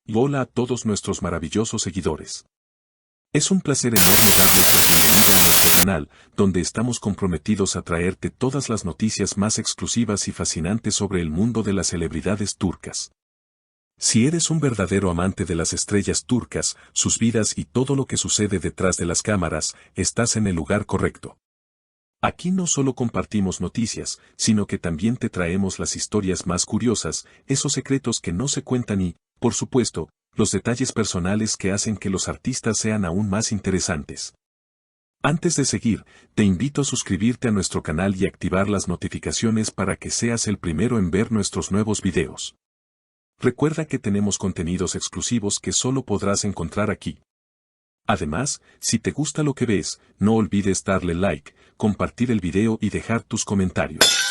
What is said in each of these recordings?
Y hola a todos nuestros maravillosos seguidores. Es un placer enorme darles la bienvenida a nuestro canal, donde estamos comprometidos a traerte todas las noticias más exclusivas y fascinantes sobre el mundo de las celebridades turcas. Si eres un verdadero amante de las estrellas turcas, sus vidas y todo lo que sucede detrás de las cámaras, estás en el lugar correcto. Aquí no solo compartimos noticias, sino que también te traemos las historias más curiosas, esos secretos que no se cuentan y, por supuesto, los detalles personales que hacen que los artistas sean aún más interesantes. Antes de seguir, te invito a suscribirte a nuestro canal y activar las notificaciones para que seas el primero en ver nuestros nuevos videos. Recuerda que tenemos contenidos exclusivos que solo podrás encontrar aquí. Además, si te gusta lo que ves, no olvides darle like, compartir el video y dejar tus comentarios.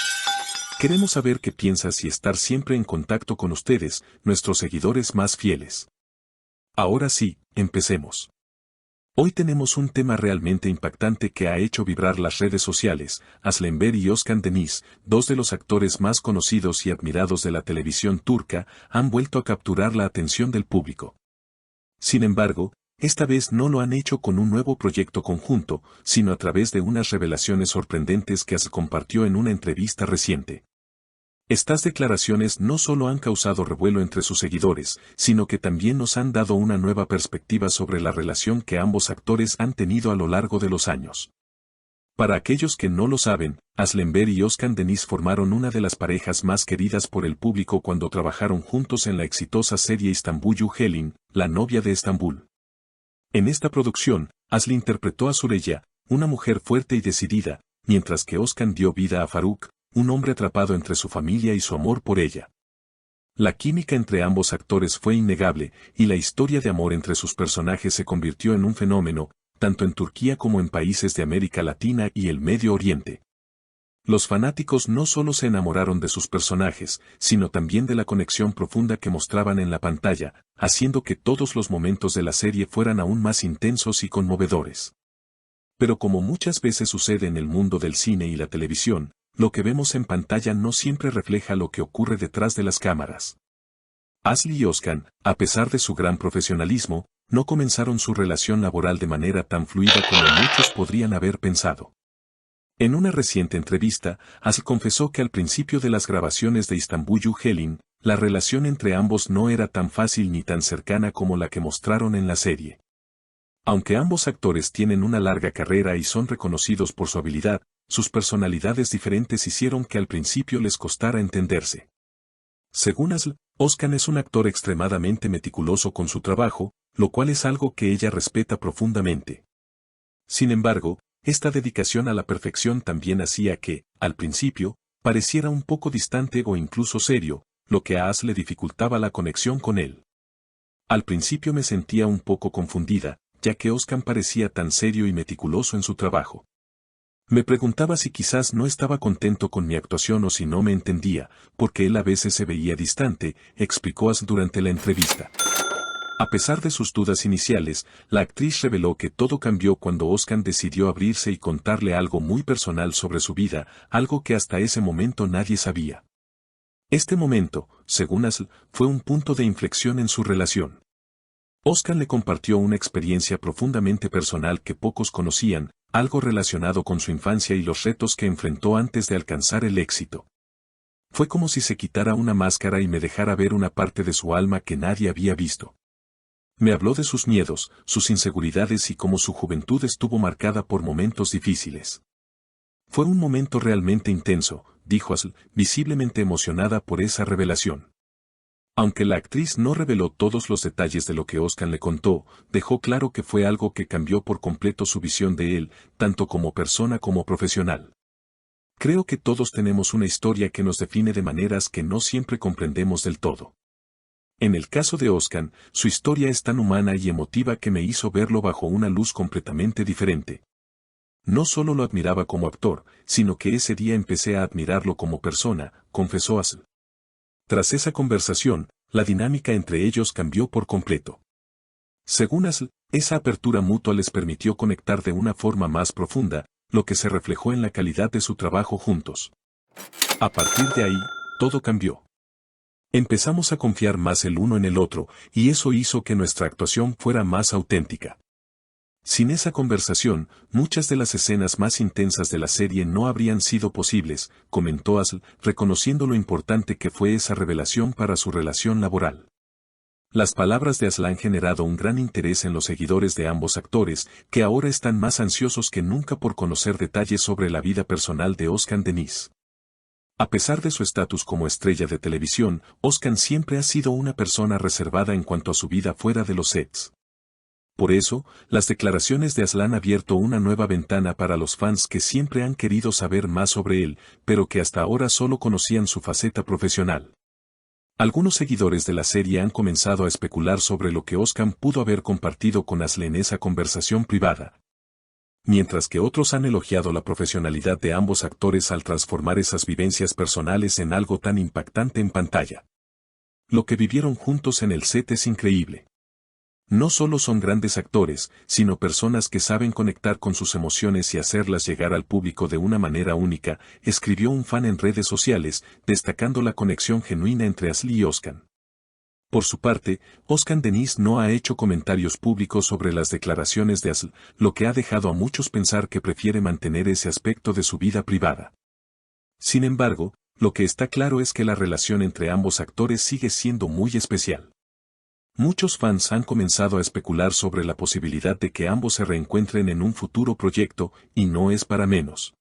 Queremos saber qué piensas y estar siempre en contacto con ustedes, nuestros seguidores más fieles. Ahora sí, empecemos. Hoy tenemos un tema realmente impactante que ha hecho vibrar las redes sociales. Aslenber y Özkan Deniz, dos de los actores más conocidos y admirados de la televisión turca, han vuelto a capturar la atención del público. Sin embargo, esta vez no lo han hecho con un nuevo proyecto conjunto, sino a través de unas revelaciones sorprendentes que Asl compartió en una entrevista reciente. Estas declaraciones no solo han causado revuelo entre sus seguidores, sino que también nos han dado una nueva perspectiva sobre la relación que ambos actores han tenido a lo largo de los años. Para aquellos que no lo saben, Aslenber y Özkan Deniz formaron una de las parejas más queridas por el público cuando trabajaron juntos en la exitosa serie Istanbul Helin, la novia de Estambul. En esta producción, Asl interpretó a Süreyya, una mujer fuerte y decidida, mientras que Özkan dio vida a Faruk, un hombre atrapado entre su familia y su amor por ella. La química entre ambos actores fue innegable, y la historia de amor entre sus personajes se convirtió en un fenómeno, tanto en Turquía como en países de América Latina y el Medio Oriente. Los fanáticos no solo se enamoraron de sus personajes, sino también de la conexión profunda que mostraban en la pantalla, haciendo que todos los momentos de la serie fueran aún más intensos y conmovedores. Pero como muchas veces sucede en el mundo del cine y la televisión, lo que vemos en pantalla no siempre refleja lo que ocurre detrás de las cámaras. Asl y Özkan, a pesar de su gran profesionalismo, no comenzaron su relación laboral de manera tan fluida como muchos podrían haber pensado. En una reciente entrevista, Asl confesó que al principio de las grabaciones de Istanbul Helin, la relación entre ambos no era tan fácil ni tan cercana como la que mostraron en la serie. Aunque ambos actores tienen una larga carrera y son reconocidos por su habilidad, sus personalidades diferentes hicieron que al principio les costara entenderse. Según Asl, Özkan es un actor extremadamente meticuloso con su trabajo, lo cual es algo que ella respeta profundamente. Sin embargo, esta dedicación a la perfección también hacía que, al principio, pareciera un poco distante o incluso serio, lo que a Asl le dificultaba la conexión con él. Al principio me sentía un poco confundida, ya que Özkan parecía tan serio y meticuloso en su trabajo. Me preguntaba si quizás no estaba contento con mi actuación o si no me entendía, porque él a veces se veía distante, explicó Asl durante la entrevista. A pesar de sus dudas iniciales, la actriz reveló que todo cambió cuando Özkan decidió abrirse y contarle algo muy personal sobre su vida, algo que hasta ese momento nadie sabía. Este momento, según Asl, fue un punto de inflexión en su relación. Özkan le compartió una experiencia profundamente personal que pocos conocían, algo relacionado con su infancia y los retos que enfrentó antes de alcanzar el éxito. Fue como si se quitara una máscara y me dejara ver una parte de su alma que nadie había visto. Me habló de sus miedos, sus inseguridades y cómo su juventud estuvo marcada por momentos difíciles. Fue un momento realmente intenso, dijo Asl, visiblemente emocionada por esa revelación. Aunque la actriz no reveló todos los detalles de lo que Özkan le contó, dejó claro que fue algo que cambió por completo su visión de él, tanto como persona como profesional. Creo que todos tenemos una historia que nos define de maneras que no siempre comprendemos del todo. En el caso de Özkan, su historia es tan humana y emotiva que me hizo verlo bajo una luz completamente diferente. No solo lo admiraba como actor, sino que ese día empecé a admirarlo como persona, confesó Asl. Tras esa conversación, la dinámica entre ellos cambió por completo. Según Asl, esa apertura mutua les permitió conectar de una forma más profunda, lo que se reflejó en la calidad de su trabajo juntos. A partir de ahí, todo cambió. Empezamos a confiar más el uno en el otro, y eso hizo que nuestra actuación fuera más auténtica. Sin esa conversación, muchas de las escenas más intensas de la serie no habrían sido posibles, comentó Asl, reconociendo lo importante que fue esa revelación para su relación laboral. Las palabras de Asl han generado un gran interés en los seguidores de ambos actores, que ahora están más ansiosos que nunca por conocer detalles sobre la vida personal de Özkan Deniz. A pesar de su estatus como estrella de televisión, Özkan siempre ha sido una persona reservada en cuanto a su vida fuera de los sets. Por eso, las declaraciones de Asl han abierto una nueva ventana para los fans que siempre han querido saber más sobre él, pero que hasta ahora solo conocían su faceta profesional. Algunos seguidores de la serie han comenzado a especular sobre lo que Özkan pudo haber compartido con Asl en esa conversación privada. Mientras que otros han elogiado la profesionalidad de ambos actores al transformar esas vivencias personales en algo tan impactante en pantalla. Lo que vivieron juntos en el set es increíble. No solo son grandes actores, sino personas que saben conectar con sus emociones y hacerlas llegar al público de una manera única, escribió un fan en redes sociales, destacando la conexión genuina entre Asl y Özkan. Por su parte, Özkan Deniz no ha hecho comentarios públicos sobre las declaraciones de Asl, lo que ha dejado a muchos pensar que prefiere mantener ese aspecto de su vida privada. Sin embargo, lo que está claro es que la relación entre ambos actores sigue siendo muy especial. Muchos fans han comenzado a especular sobre la posibilidad de que ambos se reencuentren en un futuro proyecto, y no es para menos.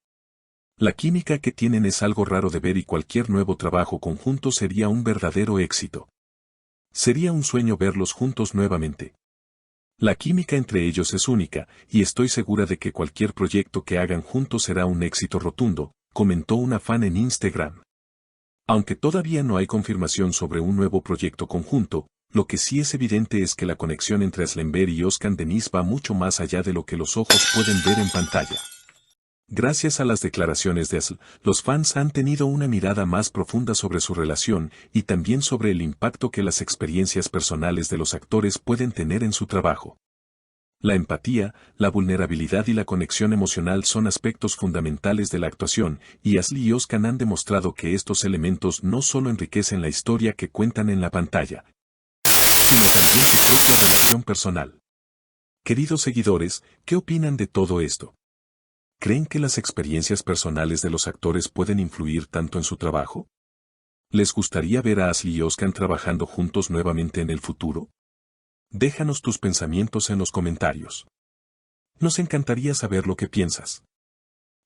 La química que tienen es algo raro de ver y cualquier nuevo trabajo conjunto sería un verdadero éxito. Sería un sueño verlos juntos nuevamente. La química entre ellos es única, y estoy segura de que cualquier proyecto que hagan juntos será un éxito rotundo, comentó una fan en Instagram. Aunque todavía no hay confirmación sobre un nuevo proyecto conjunto, lo que sí es evidente es que la conexión entre Aslember y Özkan Deniz va mucho más allá de lo que los ojos pueden ver en pantalla. Gracias a las declaraciones de Asl, los fans han tenido una mirada más profunda sobre su relación y también sobre el impacto que las experiencias personales de los actores pueden tener en su trabajo. La empatía, la vulnerabilidad y la conexión emocional son aspectos fundamentales de la actuación, y Asl y Özkan han demostrado que estos elementos no solo enriquecen la historia que cuentan en la pantalla, sino también su propia relación personal. Queridos seguidores, ¿qué opinan de todo esto? ¿Creen que las experiencias personales de los actores pueden influir tanto en su trabajo? ¿Les gustaría ver a Asl y Özkan trabajando juntos nuevamente en el futuro? Déjanos tus pensamientos en los comentarios. Nos encantaría saber lo que piensas.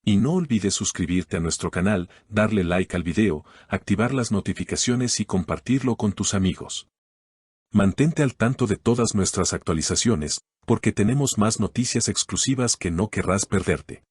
Y no olvides suscribirte a nuestro canal, darle like al video, activar las notificaciones y compartirlo con tus amigos. Mantente al tanto de todas nuestras actualizaciones, porque tenemos más noticias exclusivas que no querrás perderte.